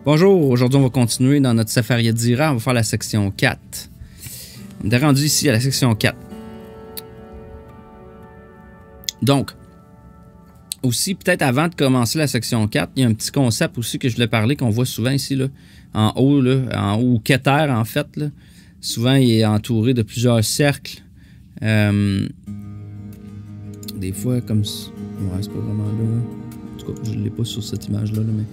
Bonjour, aujourd'hui on va continuer dans notre Safari d'Ira, on va faire la section 4. On est rendu ici à la section 4. Donc, aussi peut-être avant de commencer la section 4, il y a un petit concept aussi que je voulais parler qu'on voit souvent ici, là, en haut, ou Keter en fait. Là. Souvent il est entouré de plusieurs cercles. Des fois comme... Ouais, c'est pas vraiment là. En tout cas, je ne l'ai pas sur cette image-là, mais...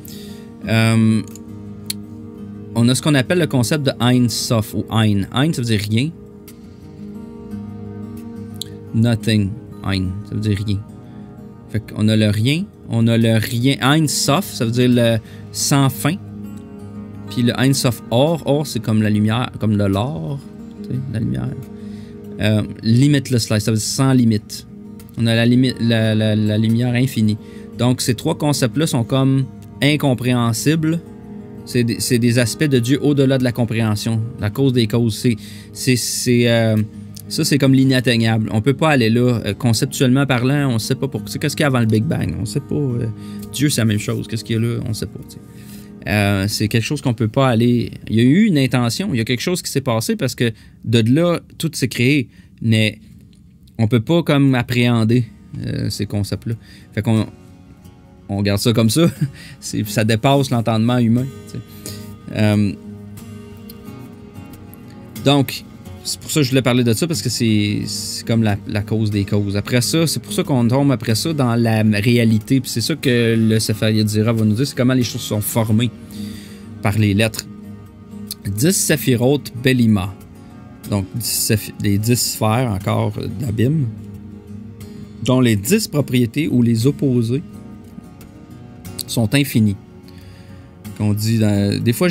on a ce qu'on appelle le concept de Ein Sof ou Ein. Ein, ça veut dire rien. Nothing. Ein, ça veut dire rien. Fait qu'on a le rien. On a le rien. Ein Sof, ça veut dire le sans fin. Puis le Ein Sof Or. Or, c'est comme la lumière, comme le l'or. Tu sais, la lumière. Limitless light, ça veut dire sans limite. On a la lumière infinie. Donc, ces trois concepts-là sont comme incompréhensibles. C'est des aspects de Dieu au-delà de la compréhension, la cause des causes. Ça, c'est comme l'inatteignable. On ne peut pas aller là. Conceptuellement parlant, on ne sait pas pour. Qu'est-ce qu'il y a avant le Big Bang? On ne sait pas. Dieu, c'est la même chose. Qu'est-ce qu'il y a là? On ne sait pas. C'est quelque chose qu'on ne peut pas aller. Il y a eu une intention, il y a quelque chose qui s'est passé parce que de là, tout s'est créé. Mais on ne peut pas comme appréhender ces concepts-là. Fait qu'on on garde ça comme ça. Ça dépasse l'entendement humain. Donc, c'est pour ça que je voulais parler de ça, parce que c'est comme la cause des causes. Après ça, c'est pour ça qu'on tombe après ça dans la réalité. Puis c'est ça que le Safari d'Ira va nous dire, c'est comment les choses sont formées par les lettres. 10 Sephiroth Belima. Donc, les 10 sphères encore d'Abîme, dont les 10 propriétés ou les opposés sont infinis. Qu'on dit des fois,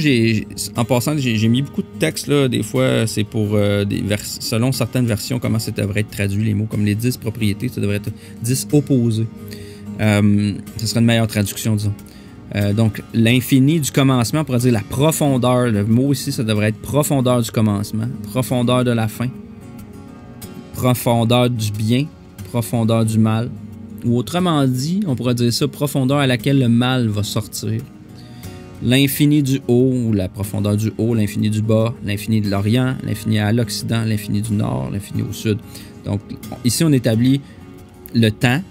en passant, j'ai mis beaucoup de textes, là. Des fois, c'est pour selon certaines versions, comment ça devrait être traduit, les mots, comme les 10 propriétés, ça devrait être 10 opposés. Ce serait une meilleure traduction, disons. Donc, l'infini du commencement, on pourrait dire la profondeur. Le mot ici, ça devrait être profondeur du commencement, profondeur de la fin, profondeur du bien, profondeur du mal. Ou autrement dit, on pourrait dire ça, profondeur à laquelle le mal va sortir. L'infini du haut, ou la profondeur du haut, l'infini du bas, l'infini de l'Orient, l'infini à l'Occident, l'infini du Nord, l'infini au Sud. Donc, ici, on établit le temps,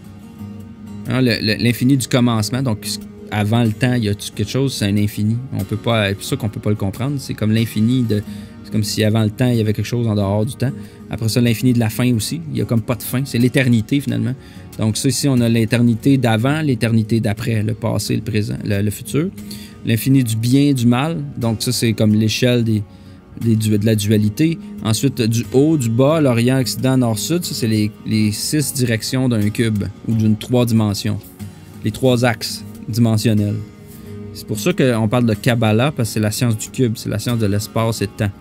hein, l'infini du commencement. Donc, avant le temps, il y a quelque chose, c'est un infini. On peut pas, c'est pour ça qu'on ne peut pas le comprendre. C'est comme l'infini de... C'est comme si avant le temps, il y avait quelque chose en dehors du temps. Après ça, l'infini de la fin aussi. Il n'y a comme pas de fin. C'est l'éternité, finalement. Donc, ça, ici, on a l'éternité d'avant, l'éternité d'après, le passé, le présent, le futur. L'infini du bien, du mal. Donc, ça, c'est comme l'échelle de la dualité. Ensuite, du haut, du bas, l'Orient, Occident, Nord, Sud. Ça, c'est les 6 directions d'un cube ou d'une 3 dimensions. Les 3 axes dimensionnels. C'est pour ça qu'on parle de Kabbalah, parce que c'est la science du cube, c'est la science de l'espace et de temps.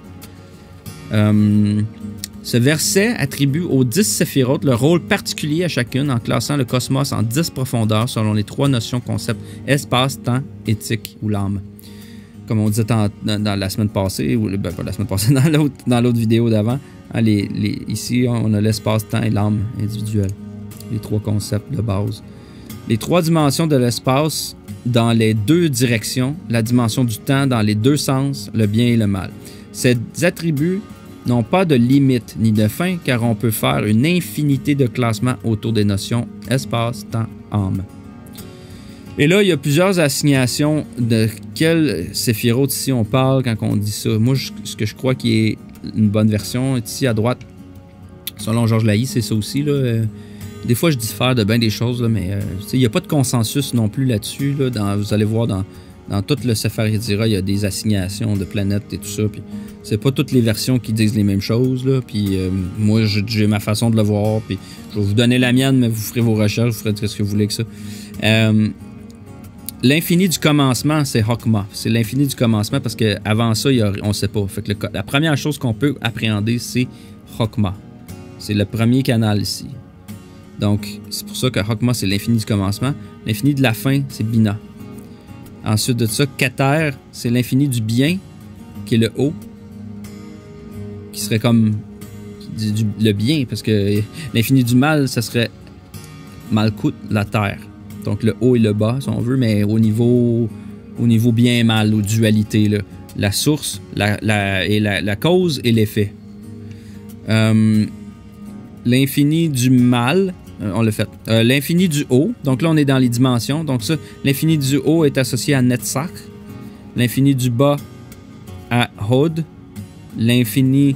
Ce verset attribue aux 10 séphirotes le rôle particulier à chacune en classant le cosmos en 10 profondeurs selon les 3 notions concepts espace, temps, éthique ou l'âme. Comme on disait dans la semaine passée, ou pas la semaine passée, dans l'autre vidéo d'avant, hein, ici on a l'espace, temps et l'âme individuelle. Les 3 concepts de base. Les 3 dimensions de l'espace dans les 2 directions, la dimension du temps dans les 2 sens, le bien et le mal. Ces attributs n'ont pas de limite ni de fin, car on peut faire une infinité de classements autour des notions espace, temps, âme. Et là, il y a plusieurs assignations de quel séphiroth ici on parle quand on dit ça. Moi, ce que je crois qui est une bonne version, ici à droite, selon Georges Laï, c'est ça aussi, là. Des fois, je diffère de bien des choses, là, mais il n'y a pas de consensus non plus là-dessus. Là, vous allez voir dans tout le Safari d'Ira, il y a des assignations de planètes et tout ça. Puis c'est pas toutes les versions qui disent les mêmes choses. Là, puis moi, j'ai ma façon de le voir. Puis je vais vous donner la mienne, mais vous ferez vos recherches, vous ferez ce que vous voulez avec ça. L'infini du commencement, c'est Chokmah. C'est l'infini du commencement parce qu'avant ça, on ne sait pas. Fait que la première chose qu'on peut appréhender, c'est Chokmah. C'est le premier canal ici. Donc, c'est pour ça que Chokmah, c'est l'infini du commencement. L'infini de la fin, c'est Binah. Ensuite de ça, Keter, c'est l'infini du bien, qui est le haut, qui serait comme le bien, parce que l'infini du mal, ça serait Malkut, la terre. Donc le haut et le bas, si on veut, mais au niveau au niveau bien et mal, aux dualités, là. La source, la cause et l'effet. L'infini du mal, on l'a fait. L'infini du haut, donc là on est dans les dimensions. Donc ça, l'infini du haut est associé à Netzach. L'infini du bas à Hod. L'infini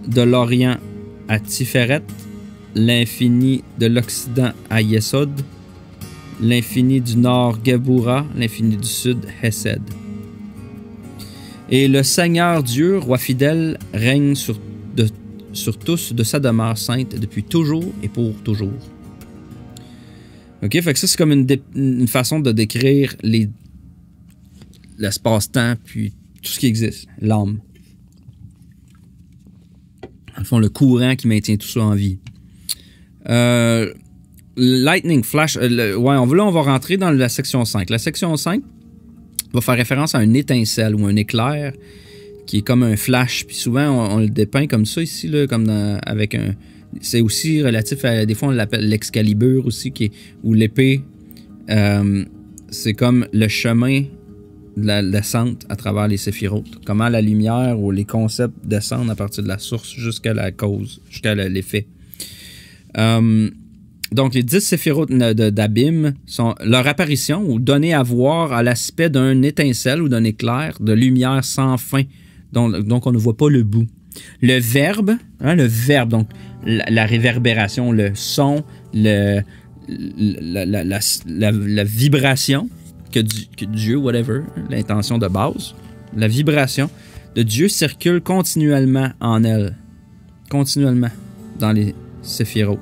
de l'Orient à Tiferet. L'infini de l'Occident à Yesod. L'infini du nord Gebura. L'infini du sud Hesed. Et le Seigneur Dieu, roi fidèle, règne sur tous de sa demeure sainte depuis toujours et pour toujours. OK, fait que ça, c'est comme une façon de décrire l'espace-temps puis tout ce qui existe, l'âme. Dans le fond, le courant qui maintient tout ça en vie. Lightning Flash, on va rentrer dans la section 5. La section 5 va faire référence à une étincelle ou un éclair qui est comme un flash. Puis souvent, on le dépeint comme ça ici, là, comme avec un... C'est aussi relatif à... Des fois, on l'appelle l'Excalibur aussi, ou l'épée. C'est comme le chemin de la descente à travers les séphirotes. Comment la lumière ou les concepts descendent à partir de la source jusqu'à la cause, jusqu'à l'effet. Donc, les 10 séphirotes d'Abîme sont leur apparition ou données à voir à l'aspect d'un étincelle ou d'un éclair de lumière sans fin, donc on ne voit pas le bout. Le verbe, donc la réverbération, le son, la vibration que Dieu, whatever, l'intention de base, la vibration de Dieu circule continuellement en elle, continuellement dans les séphirotes.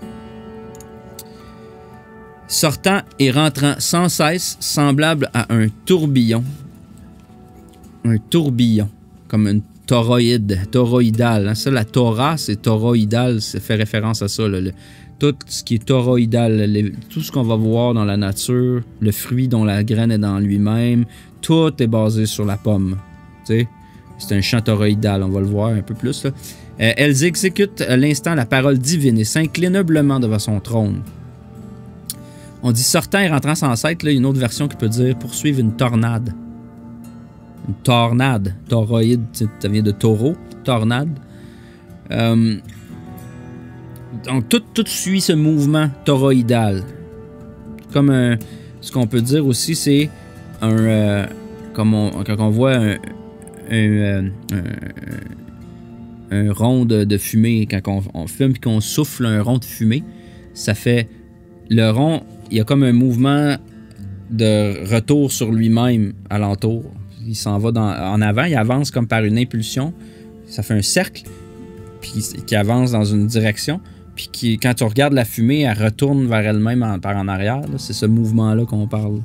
Sortant et rentrant sans cesse, semblable à un tourbillon. Un tourbillon, comme une toroïdale. Hein. Ça, la Torah, c'est toroïdal, ça fait référence à ça. Là, tout ce qui est toroïdal, tout ce qu'on va voir dans la nature, le fruit dont la graine est dans lui-même, tout est basé sur la pomme. C'est un champ toroïdal, on va le voir un peu plus. Là. Elles exécutent à l'instant la parole divine et s'inclinent humblement devant son trône. On dit sortant et rentrant sans cesse, là, une autre version qui peut dire poursuivre une tornade. Une tornade. Toroïde, ça vient de taureau. Tornade. Donc, tout suit ce mouvement toroïdal. Comme ce qu'on peut dire aussi, c'est quand on voit un rond de fumée, quand on fume et qu'on souffle un rond de fumée, ça fait le rond. Il y a comme un mouvement de retour sur lui-même alentour. Il s'en va en avant, il avance comme par une impulsion. Ça fait un cercle puis qui avance dans une direction. Puis quand tu regardes la fumée, elle retourne vers elle-même par en arrière. Là. C'est ce mouvement-là qu'on parle.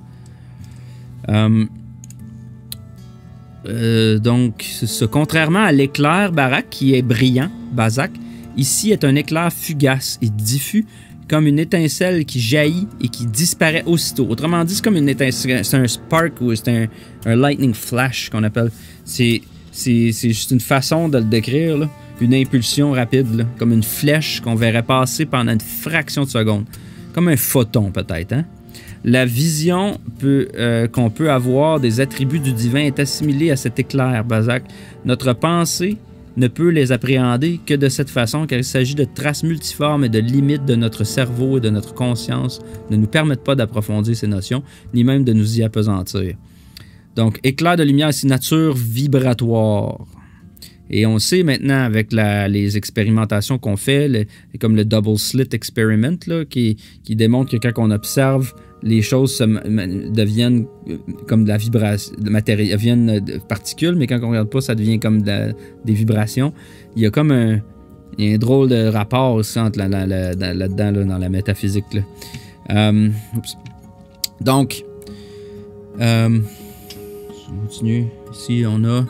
Donc, c'est ça. Contrairement à l'éclair Barak qui est brillant, Bazak, ici est un éclair fugace et diffus comme une étincelle qui jaillit et qui disparaît aussitôt. Autrement dit, c'est comme une étincelle, c'est un spark ou c'est un lightning flash qu'on appelle. C'est juste une façon de le décrire, là. Une impulsion rapide, là, comme une flèche qu'on verrait passer pendant une fraction de seconde. Comme un photon, peut-être. Hein? La vision qu'on peut avoir des attributs du divin est assimilée à cet éclair, Bazak. Notre pensée ne peut les appréhender que de cette façon, car il s'agit de traces multiformes et de limites de notre cerveau et de notre conscience ne nous permettent pas d'approfondir ces notions, ni même de nous y appesantir. Donc, éclair de lumière, c'est nature vibratoire. Et on sait maintenant avec les expérimentations qu'on fait, comme le Double Slit Experiment, là, qui démontre que quand on observe, les choses deviennent comme de la vibration, deviennent de particules, mais quand on ne regarde pas, ça devient comme des vibrations. Il y a comme un drôle de rapport aussi entre là-dedans, là, dans la métaphysique. Là. Donc, on continue. Ici, on a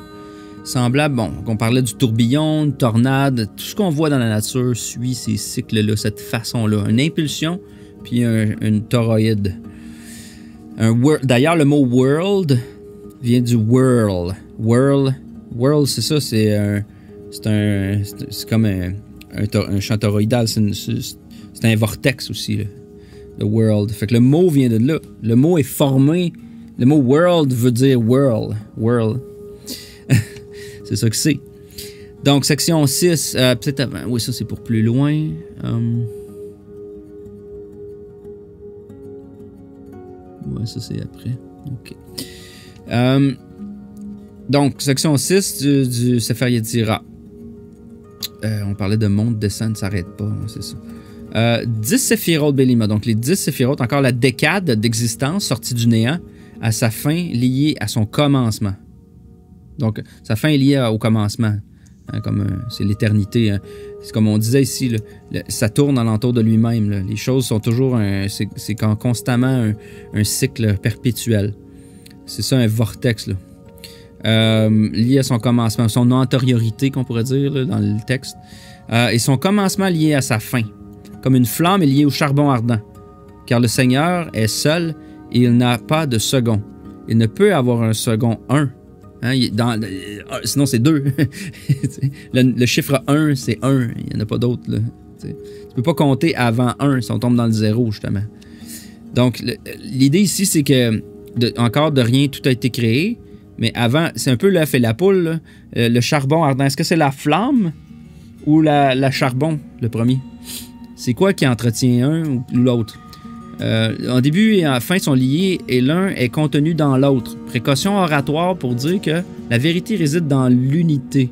semblable, bon, on parlait du tourbillon, une tornade, tout ce qu'on voit dans la nature suit ces cycles-là, cette façon-là. Une impulsion, puis une toroïde. D'ailleurs, le mot world vient du whirl. Whirl, c'est ça, c'est comme un champ toroïdal, c'est un vortex aussi, là, le world. Fait que le mot vient de là. Le mot est formé Le mot world veut dire whirl. Whirl. C'est ça que c'est. Donc, section 6, peut-être avant. Oui, ça, c'est pour plus loin. Ouais, ça, c'est après. OK. Donc, section 6 du Sefer Yetzira. On parlait de monte, descente, ne s'arrête pas. C'est ça. 10 Séphirot Bélima. Donc, les 10 Séphirot, encore la décade d'existence sortie du néant à sa fin liée à son commencement. Donc, sa fin est liée au commencement. Hein, comme c'est l'éternité. Hein. C'est comme on disait ici, ça tourne alentour de lui-même. Là. Les choses sont toujours... c'est constamment un cycle perpétuel. C'est ça, un vortex. Là. Lié à son commencement, son antériorité, qu'on pourrait dire là, dans le texte. Et son commencement lié à sa fin. Comme une flamme est liée au charbon ardent. Car le Seigneur est seul et il n'a pas de second. Il ne peut avoir un second 1. Hein, sinon, c'est 2. le chiffre 1, c'est 1. Il n'y en a pas d'autre. Tu ne peux pas compter avant 1 si on tombe dans le 0, justement. Donc, l'idée ici, c'est que, encore de rien, tout a été créé. Mais avant, c'est un peu l'œuf et la poule. Le charbon ardent, est-ce que c'est la flamme ou la charbon, le premier? C'est quoi qui entretient un ou l'autre? En début et en fin sont liés et l'un est contenu dans l'autre. Précaution oratoire pour dire que la vérité réside dans l'unité.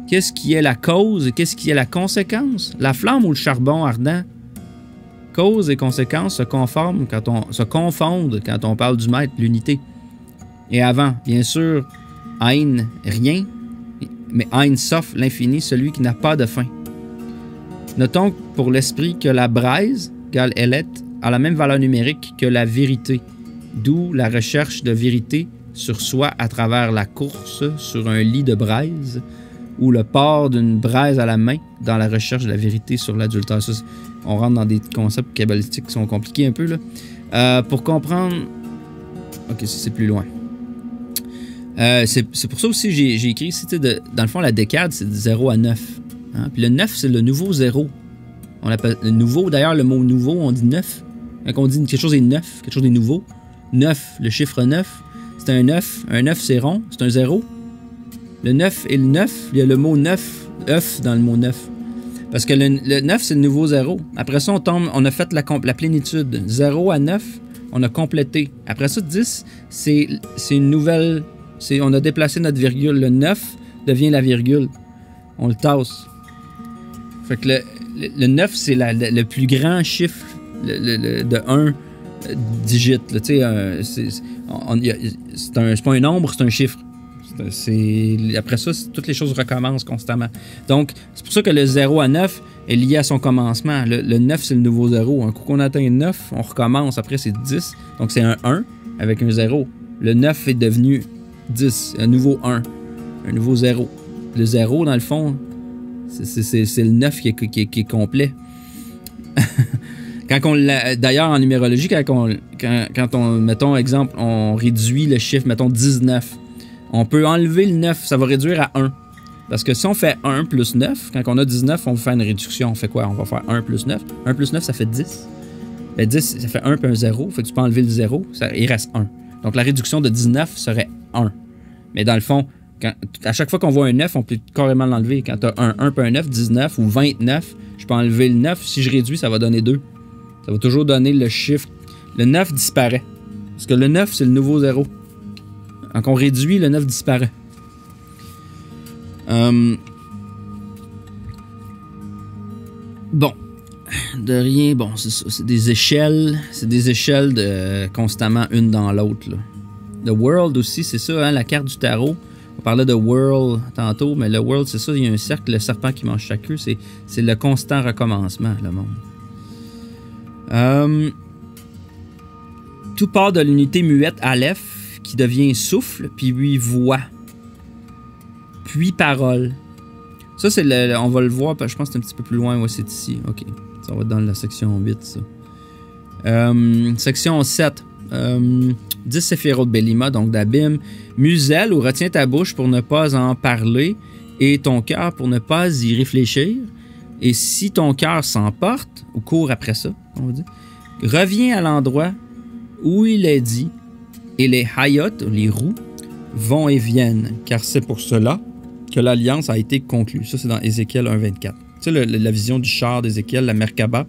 Qu'est-ce qui est la cause et qu'est-ce qui est la conséquence? La flamme ou le charbon ardent? Cause et conséquence se confondent quand on parle du maître, l'unité. Et avant, bien sûr, Ein, rien, mais Ein Sof, l'infini, celui qui n'a pas de fin. Notons pour l'esprit que la braise, égale Elet, a la même valeur numérique que la vérité, d'où la recherche de vérité sur soi à travers la course sur un lit de braise ou le port d'une braise à la main dans la recherche de la vérité sur l'adultère. Ça, on rentre dans des concepts kabbalistiques qui sont compliqués un peu. Là. Pour comprendre... Ok, ça c'est plus loin. C'est pour ça aussi que j'ai écrit ici, dans le fond, la décade, c'est de 0 à 9. Hein? Puis le 9, c'est le nouveau 0. On appelle le nouveau, d'ailleurs, le mot nouveau, on dit 9. Quand on dit quelque chose est neuf, quelque chose est nouveau, 9, le chiffre 9, c'est un 9. Un 9, c'est rond, c'est un 0. Le 9 et le 9, il y a le mot 9, œuf dans le mot 9. Parce que le 9, c'est le nouveau 0. Après ça, on a fait la plénitude. 0 à 9, on a complété. Après ça, 10, c'est une nouvelle... on a déplacé notre virgule. Le 9 devient la virgule. On le tasse. Fait que le 9, c'est le plus grand chiffre de 1 digit. C'est pas un nombre, c'est un chiffre. Après ça, toutes les choses recommencent constamment. Donc, c'est pour ça que le 0 à 9 est lié à son commencement. Le 9, c'est le nouveau 0. Un coup qu'on atteint 9, on recommence. Après, c'est 10. Donc, c'est un 1 avec un 0. Le 9 est devenu 10. Un nouveau 1. Un nouveau 0. Le 0, dans le fond, c'est le 9 qui est complet. D'ailleurs, en numérologie, quand on, mettons, exemple, on réduit le chiffre, mettons 19, on peut enlever le 9, ça va réduire à 1. Parce que si on fait 1 plus 9, quand on a 19, on va faire une réduction. On fait quoi? On va faire 1 plus 9. 1 plus 9, ça fait 10. Ben 10, ça fait 1 puis un 0. Fait que tu peux enlever le 0, il reste 1. Donc la réduction de 19 serait 1. Mais dans le fond, à chaque fois qu'on voit un 9, on peut carrément l'enlever. Quand tu as un 1 puis un 9, 19 ou 29, je peux enlever le 9. Si je réduis, ça va donner 2. Ça va toujours donner le chiffre. Le 9 disparaît. Parce que le 9, c'est le nouveau 0. Quand on réduit, le 9 disparaît. Bon. De rien. Bon, c'est ça. C'est des échelles. C'est des échelles de constamment une dans l'autre. Le world aussi, c'est ça, hein, la carte du tarot. On parlait de world tantôt, mais le world, c'est ça. Il y a un cercle, le serpent qui mange chaque queue. C'est le constant recommencement, le monde. Tout part de l'unité muette Aleph qui devient souffle, puis voix, puis parole. Ça, c'est on va le voir, je pense que c'est un petit peu plus loin. Ouais, c'est ici. OK. Ça va être dans la section 8, ça. Section 7. 10 Séphirot de Bélima, donc d'Abim. Muselle ou retiens ta bouche pour ne pas en parler et ton cœur pour ne pas y réfléchir. Et si ton cœur s'emporte, ou court après ça, on va dire, reviens à l'endroit où il est dit et les Hayot, les roues, vont et viennent, car c'est pour cela que l'alliance a été conclue. Ça, c'est dans Ézéchiel 1,24. Tu sais, la vision du char d'Ézéchiel, la Merkaba.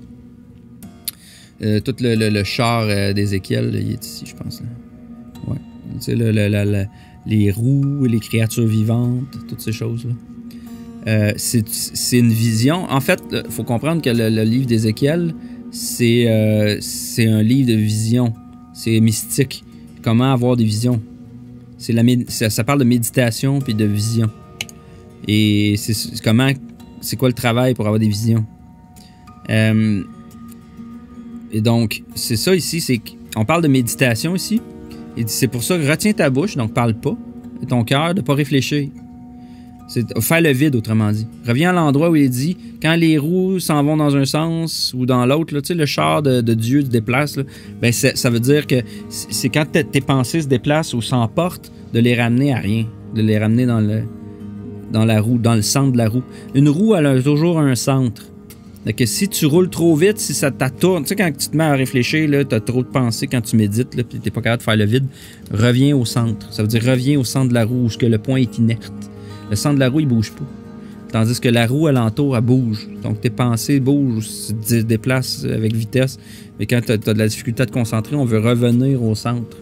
Tout le char d'Ézéchiel, il est ici, je pense. Là. Ouais. Tu sais, les roues, les créatures vivantes, toutes ces choses-là. C'est une vision. En fait, il faut comprendre que le livre d'Ézéchiel, c'est un livre de vision. C'est mystique. Comment avoir des visions. Ça parle de méditation puis de vision. Et c'est quoi le travail pour avoir des visions. Et donc, c'est ça ici, on parle de méditation ici. Et c'est pour ça que retiens ta bouche, donc parle pas. Et ton cœur, de pas réfléchir. C'est faire le vide, autrement dit. Reviens à l'endroit où il dit, quand les roues s'en vont dans un sens ou dans l'autre, tu sais, le char de Dieu se déplace, là, ben ça veut dire que c'est quand tes pensées se déplacent ou s'emportent, de les ramener à rien. De les ramener dans la roue, dans le centre de la roue. Une roue, elle a toujours un centre. Donc, si tu roules trop vite, si ça t'attourne, tu sais, quand tu te mets à réfléchir, tu as trop de pensées quand tu médites, puis tu n'es pas capable de faire le vide, reviens au centre. Ça veut dire reviens au centre de la roue, où le point est inerte. Le centre de la roue, il bouge pas. Tandis que la roue alentour, elle bouge. Donc, tes pensées bougent, se déplacent avec vitesse. Mais quand tu as de la difficulté à te concentrer, on veut revenir au centre.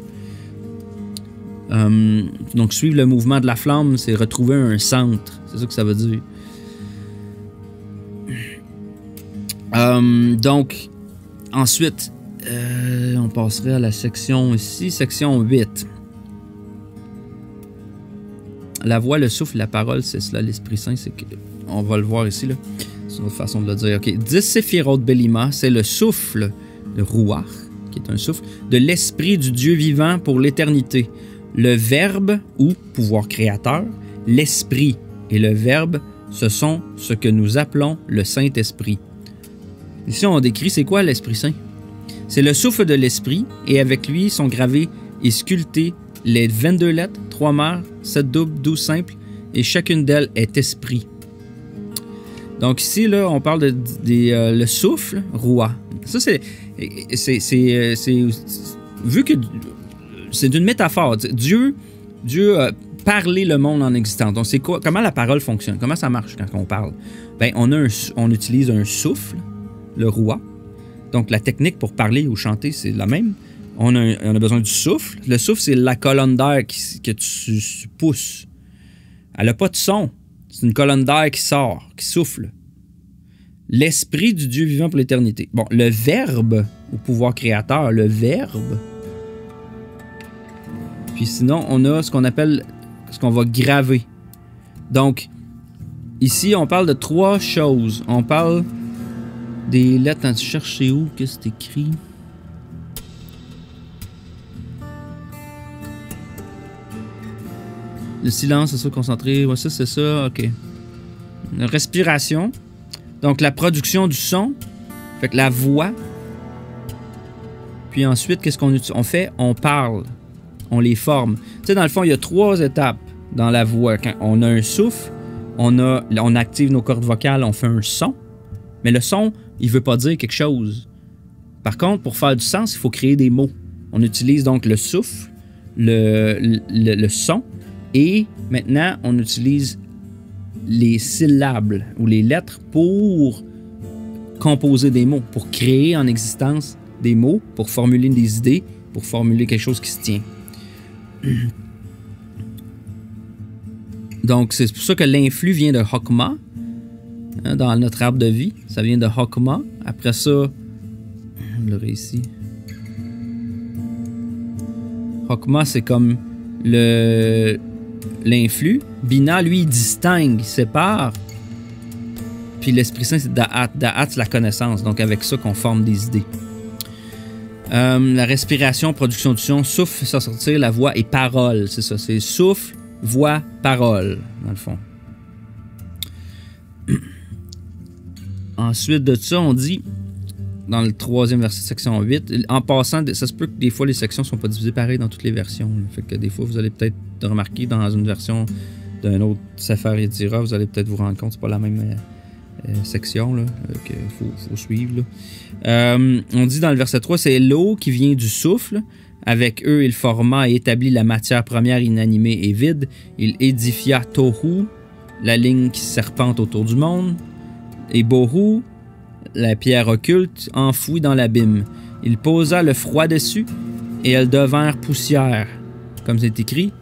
Donc, suivre le mouvement de la flamme, c'est retrouver un centre. C'est ça que ça veut dire. Donc, ensuite, on passerait à la section ici, section 8. La voix, le souffle, la parole, c'est cela, l'Esprit Saint, on va le voir ici, là. C'est une autre façon de le dire. OK. 10 Séphirot Bélima, c'est le souffle, le Ruach, qui est un souffle, de l'Esprit du Dieu vivant pour l'éternité. Le Verbe, ou pouvoir créateur, l'Esprit et le Verbe, ce sont ce que nous appelons le Saint-Esprit. Ici, on décrit c'est quoi l'Esprit Saint. C'est le souffle de l'Esprit, et avec lui sont gravés et sculptés les 22 lettres, 3 mères, 7 doubles, 12 simples, et chacune d'elles est esprit. Donc ici, là, on parle de le souffle, Roi. Ça, c'est vu que c'est une métaphore. Dieu a parlé le monde en existence. Donc, c'est quoi? Comment la parole fonctionne? Comment ça marche quand on parle? Ben, on utilise un souffle, le Roi. Donc, la technique pour parler ou chanter, c'est la même. On a besoin du souffle. Le souffle, c'est la colonne d'air que tu pousses. Elle n'a pas de son. C'est une colonne d'air qui sort, qui souffle. L'esprit du Dieu vivant pour l'éternité. Bon, le verbe, au pouvoir créateur, le verbe. Puis sinon, on a ce qu'on appelle, ce qu'on va graver. Donc, ici, on parle de 3 choses. On parle des lettres. Quand tu cherches, c'est où que c'est écrit? Le silence, c'est ça, concentré. Ouais, ça, c'est ça, ok. La respiration. Donc, la production du son. Fait que la voix. Puis ensuite, qu'est-ce qu'on fait? On parle. On les forme. Tu sais, dans le fond, il y a 3 étapes dans la voix. Quand on a un souffle, on active nos cordes vocales, on fait un son. Mais le son, il ne veut pas dire quelque chose. Par contre, pour faire du sens, il faut créer des mots. On utilise donc le souffle, le son. Et maintenant, on utilise les syllabes ou les lettres pour composer des mots, pour créer en existence des mots, pour formuler des idées, pour formuler quelque chose qui se tient. Donc, c'est pour ça que l'influx vient de Hokmah, hein, dans notre arbre de vie. Ça vient de Hokmah. Après ça, on l'aurait ici. Hokmah, c'est comme l'influx. Bina, lui, il distingue, il sépare. Puis l'Esprit Saint, c'est Da'at. Da'at, c'est la connaissance. Donc, avec ça qu'on forme des idées. La respiration, production du son, souffle, fait sortir la voix et parole. C'est ça, c'est souffle, voix, parole, dans le fond. Ensuite de ça, on dit, dans le 3e verset, section 8, en passant, ça se peut que des fois, les sections ne sont pas divisées pareil dans toutes les versions. Là. Fait que des fois, vous allez peut-être remarquer dans une version d'un autre Sefer Yetzirah, vous allez peut-être vous rendre compte que c'est pas la même section qu'il faut suivre. Là. On dit dans le verset 3, c'est l'eau qui vient du souffle Avec eux, il forma et établit la matière première inanimée et vide. Il édifia Tohu, la ligne qui serpente autour du monde, et Bohu, la pierre occulte, enfouie dans l'abîme. Il posa le froid dessus, et elles devinrent poussière. Comme c'est écrit,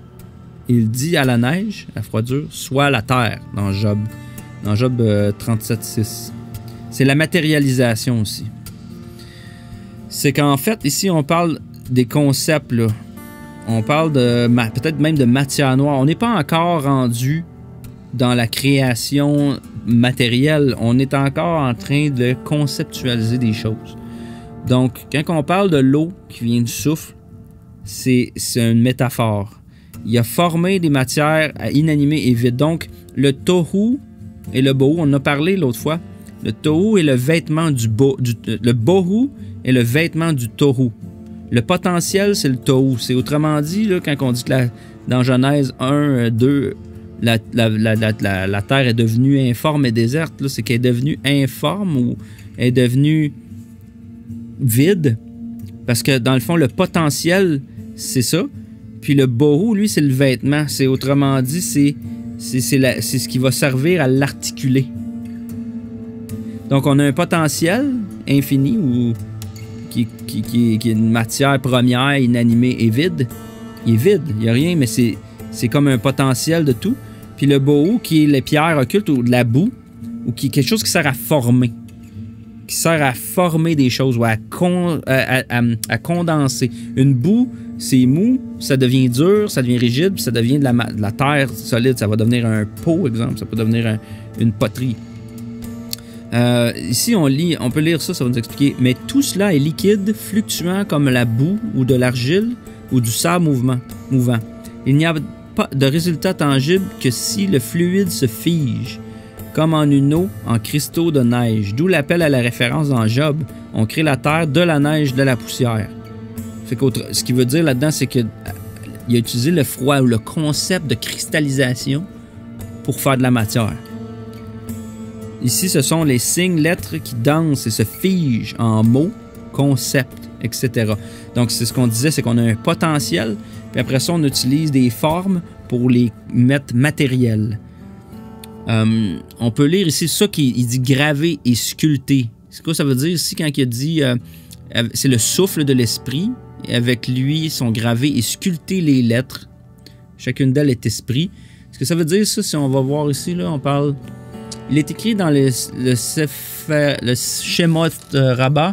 il dit à la neige, la froidure, soit la terre, dans Job 37.6. C'est la matérialisation aussi. C'est qu'en fait, ici, on parle des concepts, là. On parle de peut-être même de matière noire. On n'est pas encore rendu dans la création matérielle. On est encore en train de conceptualiser des choses. Donc, quand on parle de l'eau qui vient du souffle, c'est une métaphore. Il a formé des matières inanimées et vides. Donc, le tohu et le bohu, on en a parlé l'autre fois. Le tohu est le vêtement le bohu est le vêtement du tohu. Le potentiel, c'est le tohu. C'est autrement dit, là, quand on dit que dans Genèse 1, 2, la terre est devenue informe et déserte, là, c'est qu'elle est devenue informe ou est devenue vide. Parce que dans le fond, le potentiel, c'est ça. Puis le bohu, lui, c'est le vêtement. C'est autrement dit, c'est ce qui va servir à l'articuler. Donc, on a un potentiel infini ou qui est une matière première, inanimée et vide. Il est vide, il n'y a rien, mais c'est comme un potentiel de tout. Puis le bohu, qui est les pierres occultes ou de la boue, ou qui est quelque chose qui sert à former. Qui sert à former des choses ou à condenser. Une boue, c'est mou, ça devient dur, ça devient rigide, puis ça devient de la terre solide. Ça va devenir un pot, exemple. Ça peut devenir une poterie. Ici, on peut lire ça va nous expliquer. Mais tout cela est liquide, fluctuant comme la boue ou de l'argile ou du sable mouvant. Il n'y a pas de résultat tangible que si le fluide se fige, comme en une eau, en cristaux de neige. D'où l'appel à la référence dans Job. On crée la terre de la neige, de la poussière. Ce qui veut dire là-dedans, c'est qu'il a utilisé le froid ou le concept de cristallisation pour faire de la matière. Ici, ce sont les signes, lettres qui dansent et se figent en mots, concepts, etc. Donc, c'est ce qu'on disait, c'est qu'on a un potentiel, puis après ça, on utilise des formes pour les mettre matérielles. On peut lire ici ça qu'il dit graver et sculpter. C'est quoi ça veut dire ici quand il a dit c'est le souffle de l'esprit, et avec lui sont gravés et sculptés les lettres. Chacune d'elles est esprit. Ce que ça veut dire, ça, si on va voir ici, là, on parle. Il est écrit dans le Shemot Rabbah,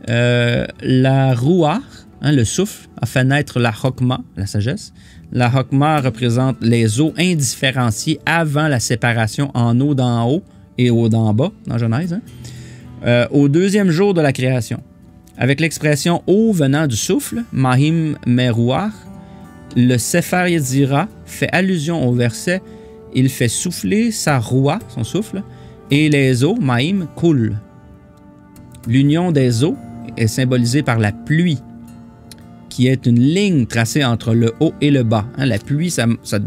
la Ruach, le souffle, a fait naître la Chokma, la sagesse. La Chokma représente les eaux indifférenciées avant la séparation en eau d'en haut et eau d'en bas, dans Genèse, au deuxième jour de la création. Avec l'expression eau venant du souffle, Mahim Meruach, le Sefer Yetzira fait allusion au verset. Il fait souffler sa roua, son souffle, et les eaux, Maïm, coulent. L'union des eaux est symbolisée par la pluie, qui est une ligne tracée entre le haut et le bas. La pluie,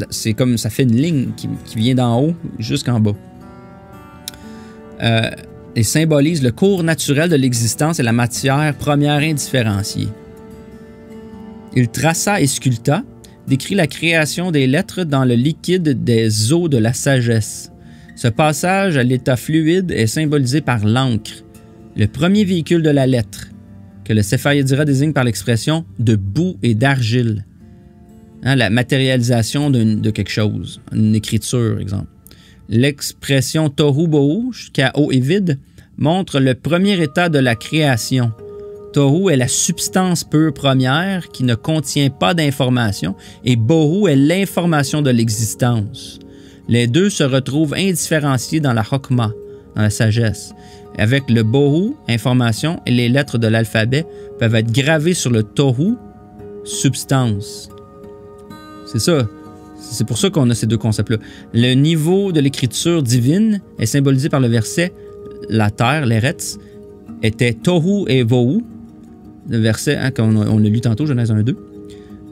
c'est comme ça fait une ligne qui vient d'en haut jusqu'en bas. Et symbolise le cours naturel de l'existence et la matière première indifférenciée. Il traça et sculpta, décrit la création des lettres dans le liquide des eaux de la sagesse. Ce passage à l'état fluide est symbolisé par l'encre, le premier véhicule de la lettre, que le Sefer Yetzira désigne par l'expression de boue et d'argile. La matérialisation de quelque chose, une écriture, exemple. L'expression Tohu Bohu, chaos et vide, montre le premier état de la création. Tohu est la substance pure première qui ne contient pas d'information et Bohu est l'information de l'existence. Les deux se retrouvent indifférenciés dans la Chokma, dans la sagesse. Avec le Bohu, information, et les lettres de l'alphabet peuvent être gravées sur le Tohu, substance. C'est ça. C'est pour ça qu'on a ces deux concepts-là. Le niveau de l'écriture divine est symbolisé par le verset « La terre, l'Eretz, était Tohu et Vohu ». Le verset qu'on a lu tantôt, Genèse 1-2.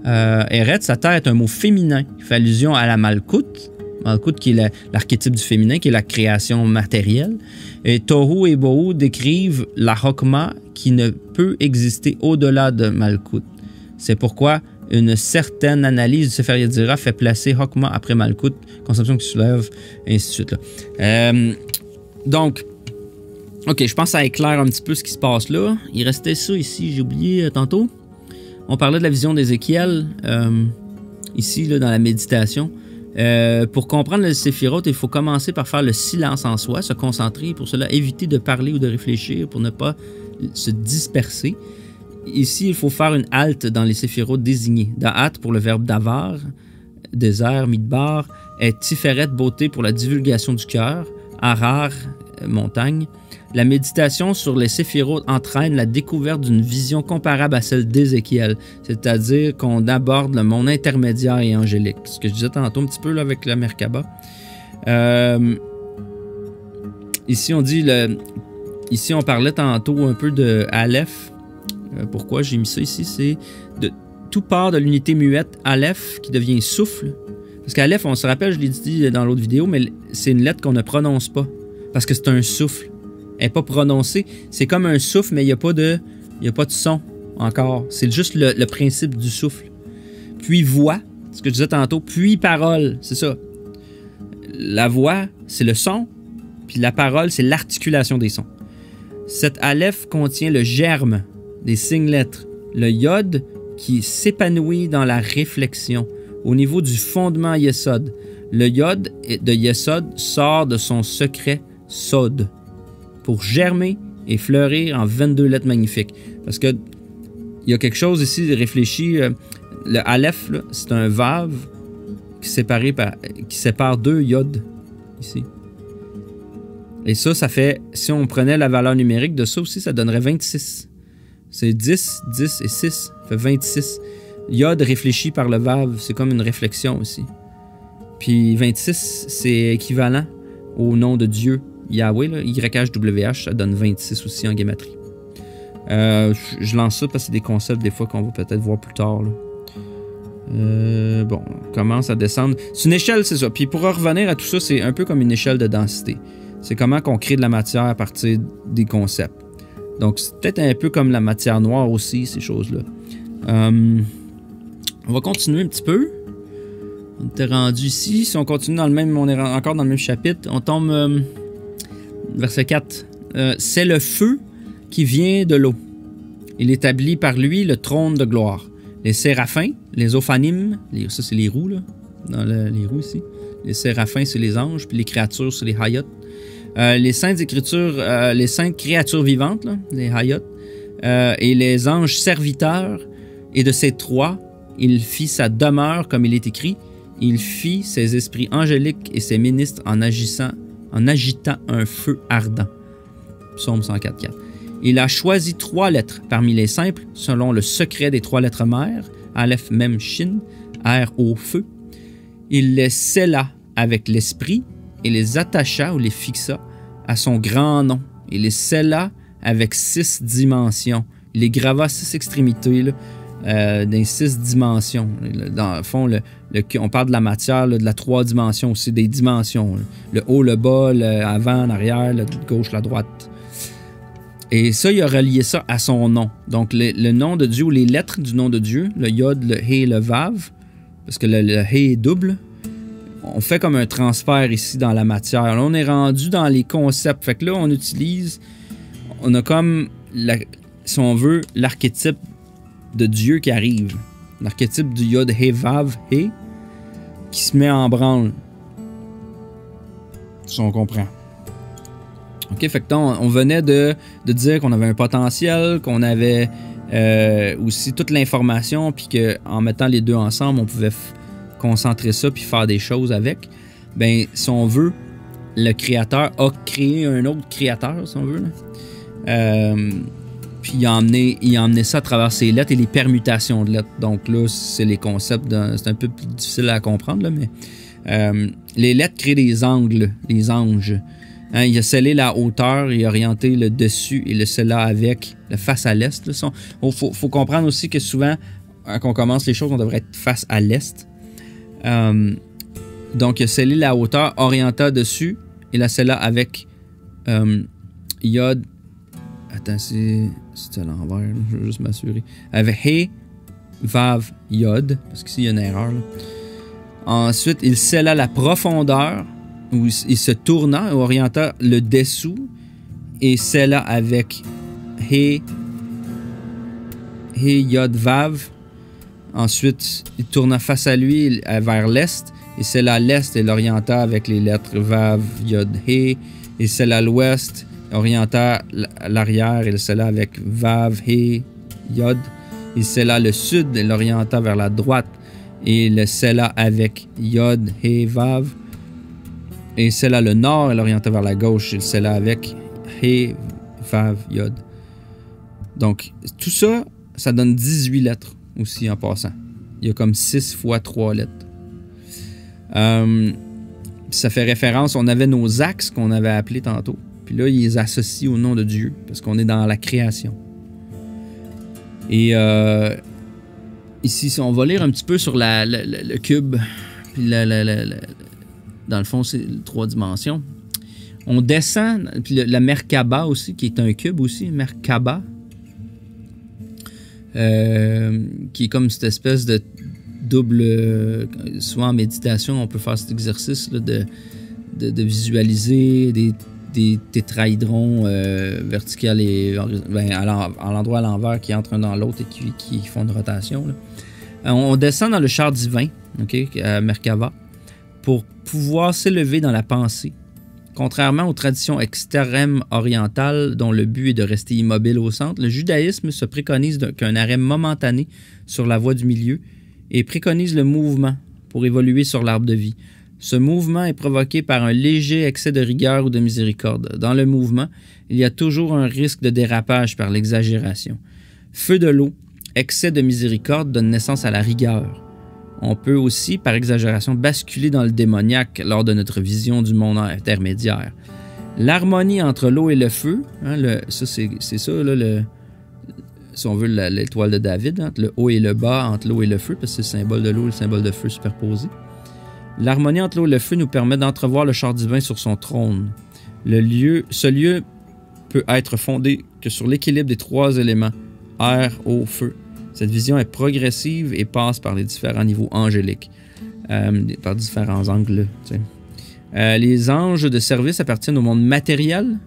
Eretz, la terre, est un mot féminin. Il fait allusion à la Malkout. Malkout qui est l'archétype du féminin, qui est la création matérielle. Et Tohu et Bohu décrivent la Chokma qui ne peut exister au-delà de Malkout. C'est pourquoi une certaine analyse du Sefer Yetzirah fait placer Hokmah après Malkout, conception qui soulève, et ainsi de suite. Là. Donc, OK, je pense que ça éclaire un petit peu ce qui se passe là. Il restait ça ici, j'ai oublié tantôt. On parlait de la vision d'Ézéchiel, ici, là, dans la méditation. Pour comprendre le Séphiroth, il faut commencer par faire le silence en soi, se concentrer, pour cela éviter de parler ou de réfléchir pour ne pas se disperser. Ici, il faut faire une halte dans les Séphiroth désignés. Da'at pour le verbe davar, désert, midbar, est tiferet, beauté pour la divulgation du cœur, harar, montagne. La méditation sur les Séphiroth entraîne la découverte d'une vision comparable à celle d'Ézéchiel, c'est-à-dire qu'on aborde le monde intermédiaire et angélique. Ce que je disais tantôt un petit peu là, avec la Merkaba. Ici, ici, on parlait tantôt un peu de Aleph. Pourquoi j'ai mis ça ici? C'est de tout part de l'unité muette Aleph qui devient souffle. Parce qu'Aleph, on se rappelle, je l'ai dit dans l'autre vidéo, mais c'est une lettre qu'on ne prononce pas. Parce que c'est un souffle. Elle n'est pas prononcée. C'est comme un souffle, mais il n'y a pas de son encore. C'est juste le principe du souffle. Puis voix, ce que je disais tantôt. Puis parole, c'est ça. La voix, c'est le son. Puis la parole, c'est l'articulation des sons. Cette Aleph contient le germe des signes-lettres. Le yod qui s'épanouit dans la réflexion. Au niveau du fondement Yesod. Le yod de Yesod sort de son secret Sod pour germer et fleurir en 22 lettres magnifiques. Parce que il y a quelque chose ici de réfléchi. Le Aleph, c'est un Vav qui sépare deux Yod ici. Et ça fait, si on prenait la valeur numérique de ça aussi, ça donnerait 26. C'est 10, 10 et 6, ça fait 26. Yod réfléchi par le Vav, c'est comme une réflexion aussi. Puis 26, c'est équivalent au nom de Dieu, Yahweh, là, YHWH, ça donne 26 aussi en guématrie. Je lance ça parce que c'est des concepts des fois qu'on va peut-être voir plus tard. Là. Bon, on commence à descendre. C'est une échelle, c'est ça. Puis pour revenir à tout ça, c'est un peu comme une échelle de densité. C'est comment qu'on crée de la matière à partir des concepts. Donc c'est peut-être un peu comme la matière noire aussi, ces choses-là. On va continuer un petit peu. On était rendu ici. Si on continue dans le même, on est encore dans le même chapitre. On tombe verset 4. C'est le feu qui vient de l'eau. Il établit par lui le trône de gloire. Les séraphins, les ophanim, ça c'est les roues, là, dans les roues ici. Les séraphins, c'est les anges, puis les créatures, c'est les hayot. Les saintes écritures, les saintes créatures vivantes, là, les hayot, et les anges serviteurs, et de ces trois, il fit sa demeure, comme il est écrit. Il fit ses esprits angéliques et ses ministres en agitant un feu ardent. Psaume 104.4. Il a choisi 3 lettres parmi les simples, selon le secret des 3 lettres mères, Aleph, Mem, Shin, R, O, feu. Il les scella avec l'esprit et les attacha ou les fixa à son grand nom. Il les scella avec 6 dimensions. Il les grava à 6 extrémités, là, dans 6 dimensions. Dans le fond, on parle de la matière, là, de la 3 dimensions aussi, des dimensions. Là. Le haut, le bas, l'avant, l'arrière, la gauche, la droite. Et ça, il a relié ça à son nom. Donc, le nom de Dieu, ou les lettres du nom de Dieu, le Yod, le He et le Vav, parce que le He est double, on fait comme un transfert ici dans la matière. Là, on est rendu dans les concepts. Fait que là, on a comme, si on veut, l'archétype de Dieu qui arrive. L'archétype du Yod, He, Vav, He, qui se met en branle. Si on comprend. OK, fait que on venait de dire qu'on avait un potentiel, qu'on avait aussi toute l'information, puis qu'en mettant les deux ensemble, on pouvait concentrer ça puis faire des choses avec. Ben, si on veut, le créateur a créé un autre créateur, si on veut. Puis il a emmené ça à travers ses lettres et les permutations de lettres. Donc là, c'est les concepts, c'est un peu plus difficile à comprendre, là, mais les lettres créent des angles, les anges. Hein, il a scellé la hauteur, il a orienté le dessus et le scella avec le face à l'est. Il faut comprendre aussi que souvent, quand on commence les choses, on devrait être face à l'est. Donc, il a scellé la hauteur, orienta dessus et la scella avec Yod. Attends, c'est à l'envers, je veux juste m'assurer. Avec He, Vav, Yod, parce qu'ici il y a une erreur. Là. Ensuite, il scella la profondeur, où il se tourna et orienta le dessous, et scella avec He, Yod, Vav. Ensuite, il tourna face à lui vers l'est, et scella l'est et l'orienta avec les lettres Vav, Yod, He. Il scella l'ouest, orienta l'arrière et le scella avec Vav, He, Yod. Il scella le sud et l'orienta vers la droite et le scella avec Yod, He, Vav. Et il scella le nord et l'orienta vers la gauche et le scella avec He, Vav, Yod. Donc, tout ça, ça donne 18 lettres aussi en passant. Il y a comme 6 fois 3 lettres. Ça fait référence, on avait nos axes qu'on avait appelés tantôt. Puis là, ils les associent au nom de Dieu parce qu'on est dans la création. Et ici, on va lire un petit peu sur le cube. Puis dans le fond, c'est 3 dimensions. On descend, puis la Merkaba aussi, qui est un cube aussi, Merkaba. Qui est comme cette espèce de double... souvent en méditation, on peut faire cet exercice là, de visualiser des tétraédrons verticales et à l'endroit à l'envers qui entrent un dans l'autre et qui font une rotation. Là. On descend dans le char divin, okay, à Merkaba, pour pouvoir s'élever dans la pensée. Contrairement aux traditions extrêmes orientales dont le but est de rester immobile au centre, le judaïsme se préconise qu'un arrêt momentané sur la voie du milieu et préconise le mouvement pour évoluer sur l'arbre de vie. Ce mouvement est provoqué par un léger excès de rigueur ou de miséricorde. Dans le mouvement, il y a toujours un risque de dérapage par l'exagération. Feu de l'eau, excès de miséricorde donne naissance à la rigueur. On peut aussi, par exagération, basculer dans le démoniaque lors de notre vision du monde intermédiaire. L'harmonie entre l'eau et le feu, hein, ça c'est ça, là, si on veut, l'étoile de David, entre le haut et le bas, entre l'eau et le feu, parce que c'est le symbole de l'eau et le symbole de feu superposés. L'harmonie entre l'eau et le feu nous permet d'entrevoir le char divin sur son trône. Ce lieu peut être fondé que sur l'équilibre des 3 éléments, air, eau, feu. Cette vision est progressive et passe par les différents niveaux angéliques, par différents angles. Les anges de service appartiennent au monde matériel,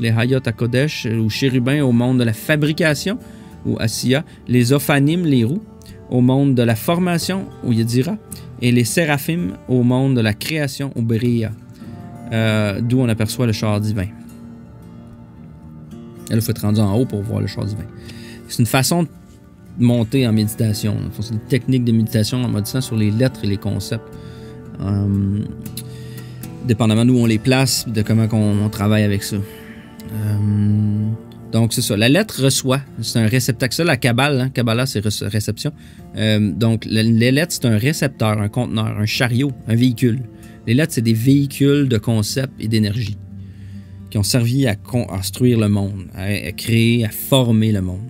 les Hayot HaKodesh ou chérubins au monde de la fabrication, ou Asiya, les Ophanim, les roues, au monde de la formation, ou Yedira, et les Séraphim au monde de la création, ou Bria, d'où on aperçoit le char divin. Et là, il faut être rendu en haut pour voir le char divin. C'est une façon de monter en méditation. C'est une technique de méditation en méditant sur les lettres et les concepts. Dépendamment d'où on les place, de comment on travaille avec ça. Donc, c'est ça. La lettre reçoit. C'est un réceptacle. Ça, la Kabbale, hein? Kabbalah, c'est réception. Donc, les lettres, c'est un récepteur, un conteneur, un chariot, un véhicule. Les lettres, c'est des véhicules de concepts et d'énergie qui ont servi à construire le monde, à créer, à former le monde.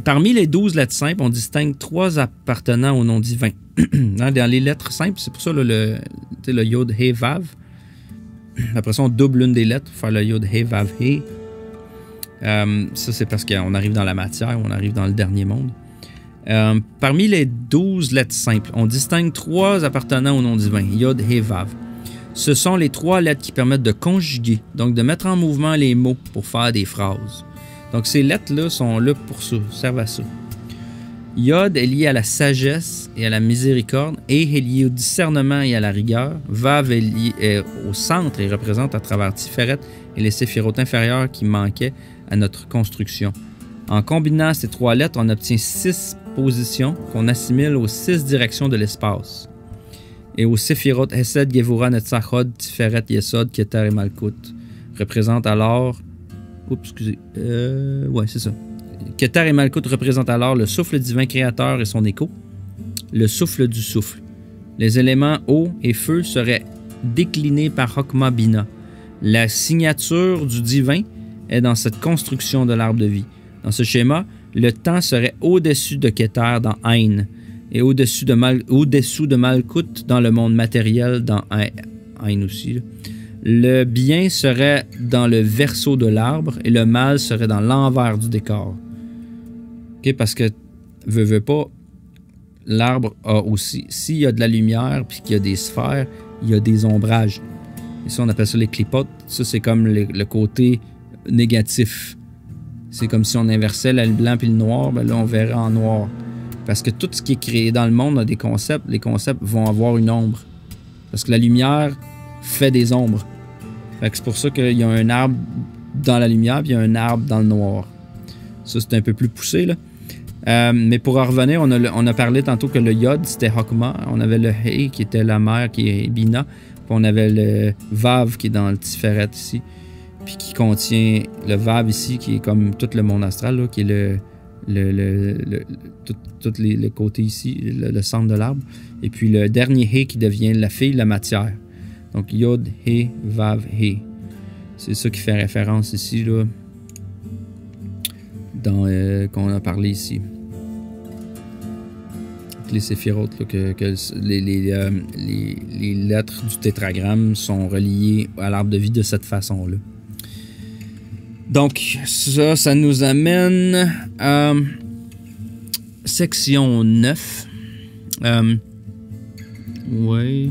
Parmi les 12 lettres simples, on distingue 3 appartenant au nom divin. Dans les lettres simples, c'est pour ça le Yod, He, Vav. Après ça, on double une des lettres pour faire le Yod, He, Vav, He. Ça, c'est parce qu'on arrive dans la matière, on arrive dans le dernier monde. Parmi les 12 lettres simples, on distingue 3 appartenant au nom divin, Yod, He, Vav. Ce sont les 3 lettres qui permettent de conjuguer, donc de mettre en mouvement les mots pour faire des phrases. Donc, ces lettres-là sont là pour ça, servent à ça. Yod est lié à la sagesse et à la miséricorde. He est lié au discernement et à la rigueur. Vav est lié au centre et représente à travers Tiferet et les séphirotes inférieures qui manquaient à notre construction. En combinant ces 3 lettres, on obtient 6 positions qu'on assimile aux 6 directions de l'espace. Et aux séphirotes Hesed, Gevura, Netzachod, Tiferet, Yesod, Keter et Malkut représentent alors... Oups, excusez. Ouais, c'est ça. Keter et Malkut représentent alors le souffle divin créateur et son écho, le souffle du souffle. Les éléments eau et feu seraient déclinés par Chokma Bina. La signature du divin est dans cette construction de l'arbre de vie. Dans ce schéma, le temps serait au-dessus de Keter dans Ain et au-dessous de Malkut dans le monde matériel dans Ain aussi. Là. Le bien serait dans le verso de l'arbre et le mal serait dans l'envers du décor. OK? Parce que, veux pas, l'arbre a aussi, s'il y a de la lumière puis qu'il y a des sphères, il y a des ombrages. Et ça, on appelle ça les clipotes. Ça, c'est comme le côté négatif. C'est comme si on inversait le blanc puis le noir, ben là, on verrait en noir. Parce que tout ce qui est créé dans le monde a des concepts. Les concepts vont avoir une ombre. Parce que la lumière fait des ombres. Fait que c'est pour ça qu'il y a un arbre dans la lumière puis il y a un arbre dans le noir. Ça, c'est un peu plus poussé, là. Mais pour en revenir, on a parlé tantôt que le Yod, c'était Hokmah. On avait le He, qui était la mer, qui est Bina. Puis on avait le Vav, qui est dans le Tiferet ici. Puis qui contient le Vav ici, qui est comme tout le monde astral, là, qui est tout le côté ici, le centre de l'arbre. Et puis le dernier He qui devient la fille, la matière. Donc Yod, He, Vav, He. C'est ça qui fait référence ici, là, dans qu'on a parlé ici. Les séphirotes, là, que les lettres du tétragramme sont reliées à l'arbre de vie de cette façon-là. Donc, ça nous amène à section 9. Oui.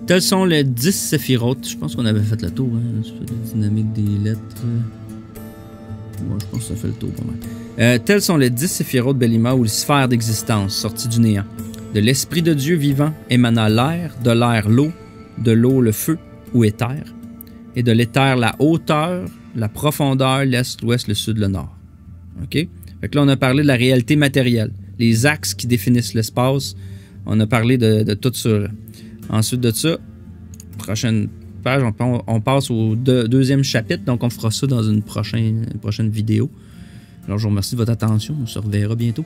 Tels sont les 10 séphirotes. Je pense qu'on avait fait le tour. Hein, la dynamique des lettres. Moi, je pense que ça fait le tour pour moi. Tels sont les 10 séphirotes Bélima ou les sphères d'existence sorties du néant. De l'esprit de Dieu vivant émana l'air, de l'air l'eau, de l'eau le feu ou éther, et de l'éther la hauteur, la profondeur, l'est, l'ouest, le sud, le nord. OK? Fait que là, on a parlé de la réalité matérielle, les axes qui définissent l'espace. On a parlé de tout ça. Ensuite de ça, prochaine page, on passe au deuxième chapitre, donc on fera ça dans une prochaine vidéo. Alors, je vous remercie de votre attention. On se reverra bientôt.